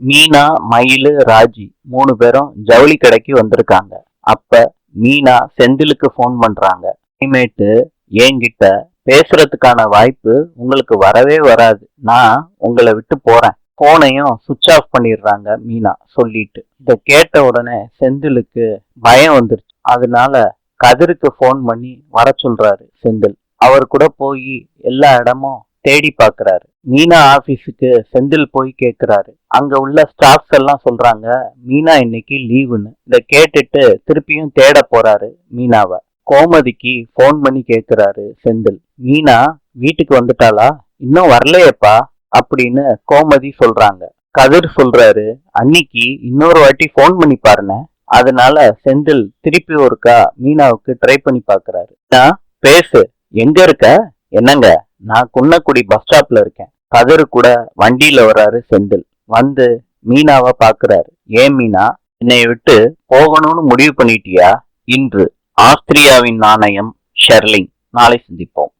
மீனா, மயிலு, ராஜி 3 பேரும் ஜவுளி கடைக்கு வந்திருக்காங்க. அப்ப மீனா செந்திலுக்கு ஃபோன் பண்றாங்க. இனிமேட்டு என்கிட்ட பேசுறதுக்கான வாய்ப்பு உங்களுக்கு வரவே வராது. நான் உங்களை விட்டு போறேன். போனையும் சுவிட்ச் ஆஃப் பண்ணிடுறாங்க மீனா சொல்லிட்டு. இத கேட்ட உடனே செந்திலுக்கு பயம் வந்துருச்சு. அதனால கதிருக்கு ஃபோன் பண்ணி வர சொல்றாரு செந்தில். அவர் கூட போய் எல்லா இடமும் தேடி பாக்குறாரு. மீனா ஆபீஸுக்கு செந்தில் போய் கேக்குறாரு. அங்க உள்ள ஸ்டாஃப்ஸ் எல்லாம் சொல்றாங்க மீனா இன்னைக்கு லீவுன்னு. இத கேட்டுட்டு திருப்பியும் தேட போறாரு மீனாவை. கோமதிக்கு ஃபோன் பண்ணி கேக்குறாரு செந்தில். மீனா வீட்டுக்கு வந்துட்டாளா? இன்னும் வரலையேப்பா அப்படின்னு கோமதி சொல்றாங்க. கதிர் சொல்றாரு அன்னைக்கு இன்னொரு வாட்டி ஃபோன் பண்ணி பாருங்க. அதனால செந்தில் திருப்பி ஒருக்கா மீனாவுக்கு ட்ரை பண்ணி பாக்குறாரு. பேசு, எங்க இருக்க? என்னங்க, நான் குன்னக்குடி பஸ் ஸ்டாப்ல இருக்கேன். கதிர் கூட வண்டியில வர்றாரு செந்தில். வந்து மீனாவை பாக்குறாரு. ஏன் மீனா, என்னைய விட்டு போகணும்னு முடிவு பண்ணிட்டியா? இன்று ஆஸ்திரியாவின் நாணயம் ஷெர்லிங். நாளை சந்திப்போம்.